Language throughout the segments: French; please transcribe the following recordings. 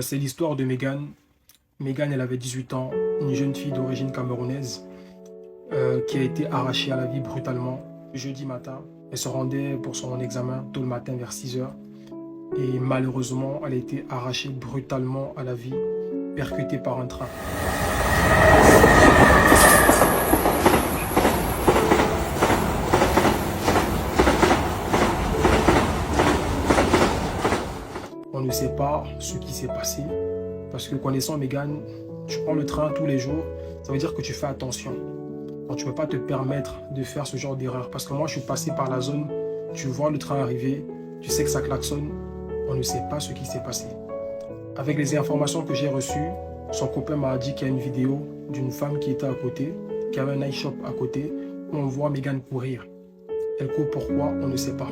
C'est l'histoire de Megan. Megan, elle avait 18 ans, une jeune fille d'origine camerounaise qui a été arrachée à la vie brutalement. Jeudi matin, elle se rendait pour son examen tôt le matin vers 6 heures. Et malheureusement, elle a été arrachée brutalement à la vie, percutée par un train. On ne sait pas ce qui s'est passé, parce que connaissant Megan, tu prends le train tous les jours, ça veut dire que tu fais attention. Donc tu ne peux pas te permettre de faire ce genre d'erreur. Parce que moi, je suis passé par la zone, tu vois le train arriver, tu sais que ça klaxonne, on ne sait pas ce qui s'est passé. Avec les informations que j'ai reçues, son copain m'a dit qu'il y a une vidéo d'une femme qui était à côté, qui avait un night shop à côté, où on voit Megan courir. Elle court pourquoi, on ne sait pas.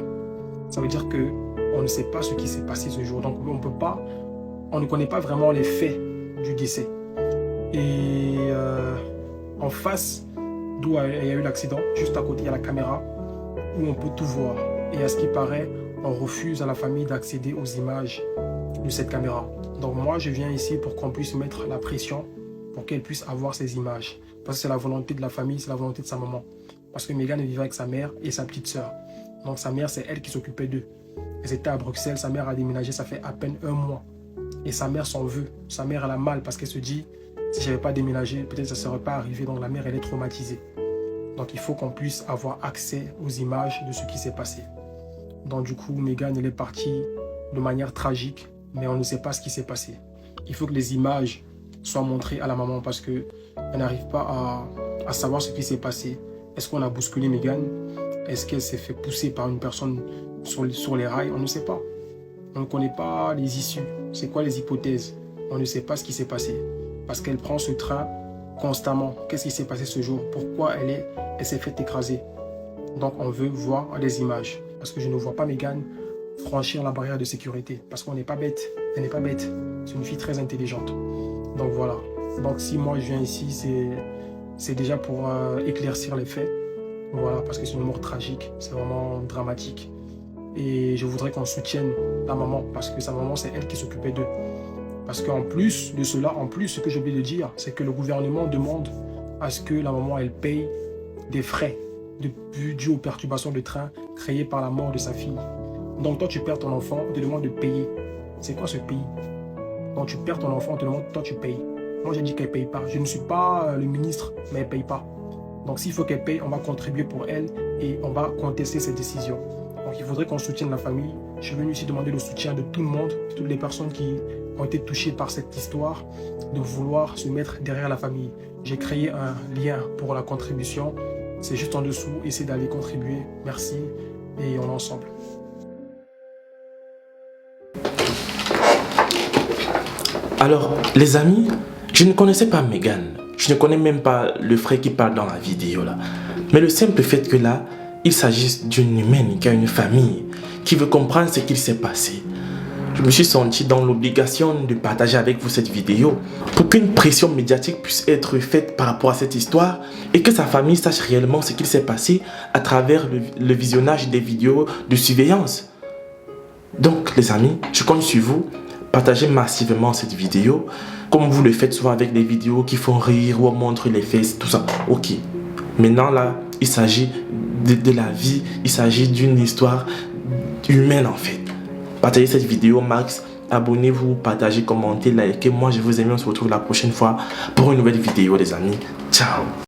Ça veut dire que on ne sait pas ce qui s'est passé ce jour. Donc on ne connaît pas vraiment les faits du décès. Et en face d'où il y a eu l'accident, juste à côté, il y a la caméra où on peut tout voir. Et à ce qui paraît, on refuse à la famille d'accéder aux images de cette caméra. Donc moi, je viens ici pour qu'on puisse mettre la pression pour qu'elle puisse avoir ces images. Parce que c'est la volonté de la famille, c'est la volonté de sa maman. Parce que Megan vivait avec sa mère et sa petite sœur. Donc sa mère, c'est elle qui s'occupait d'eux. Elles étaient à Bruxelles, sa mère a déménagé, ça fait à peine 1 mois. Et sa mère s'en veut. Sa mère, elle a mal parce qu'elle se dit, si je n'avais pas déménagé, peut-être ça ne serait pas arrivé. Donc la mère, elle est traumatisée. Donc il faut qu'on puisse avoir accès aux images de ce qui s'est passé. Donc du coup, Megan, elle est partie de manière tragique, mais on ne sait pas ce qui s'est passé. Il faut que les images soient montrées à la maman parce qu'elle n'arrive pas à savoir ce qui s'est passé. Est-ce qu'on a bousculé Megan? Est-ce qu'elle s'est fait pousser par une personne sur les rails? On ne sait pas. On ne connaît pas les issues. C'est quoi les hypothèses? On ne sait pas ce qui s'est passé. Parce qu'elle prend ce train constamment. Qu'est-ce qui s'est passé ce jour? Pourquoi elle s'est fait écraser? Donc on veut voir les images. Parce que je ne vois pas Megan franchir la barrière de sécurité. Parce qu'on n'est pas bête. Elle n'est pas bête. C'est une fille très intelligente. Donc voilà. Donc si moi je viens ici, c'est déjà pour éclaircir les faits. Voilà, parce que c'est une mort tragique, c'est vraiment dramatique. Et je voudrais qu'on soutienne la maman, parce que sa maman, c'est elle qui s'occupait d'eux. Parce qu'en plus de cela, ce que j'ai oublié de dire, c'est que le gouvernement demande à ce que la maman, elle paye des frais dus aux perturbations de train créées par la mort de sa fille. Donc toi, tu perds ton enfant, on te demande de payer. C'est quoi ce pays? Donc tu perds ton enfant, on te demande, toi tu payes. Moi, j'ai dit qu'elle ne paye pas. Je ne suis pas le ministre, mais elle ne paye pas. Donc s'il faut qu'elle paye, on va contribuer pour elle et on va contester cette décision. Donc il faudrait qu'on soutienne la famille. Je suis venu ici demander le soutien de tout le monde, de toutes les personnes qui ont été touchées par cette histoire, de vouloir se mettre derrière la famille. J'ai créé un lien pour la contribution. C'est juste en dessous. Essayez d'aller contribuer. Merci et on est ensemble. Alors, les amis, je ne connaissais pas Megan. Je ne connais même pas le frère qui parle dans la vidéo là. Mais le simple fait que là, il s'agisse d'une humaine qui a une famille, qui veut comprendre ce qu'il s'est passé. Je me suis senti dans l'obligation de partager avec vous cette vidéo pour qu'une pression médiatique puisse être faite par rapport à cette histoire et que sa famille sache réellement ce qu'il s'est passé à travers le visionnage des vidéos de surveillance. Donc les amis, je compte sur vous. Partagez massivement cette vidéo, comme vous le faites souvent avec des vidéos qui font rire ou on montre les fesses, tout ça. Ok. Maintenant là, il s'agit de la vie, il s'agit d'une histoire humaine en fait. Partagez cette vidéo max, abonnez-vous, partagez, commentez, likez. Moi je vous aime, on se retrouve la prochaine fois pour une nouvelle vidéo les amis. Ciao.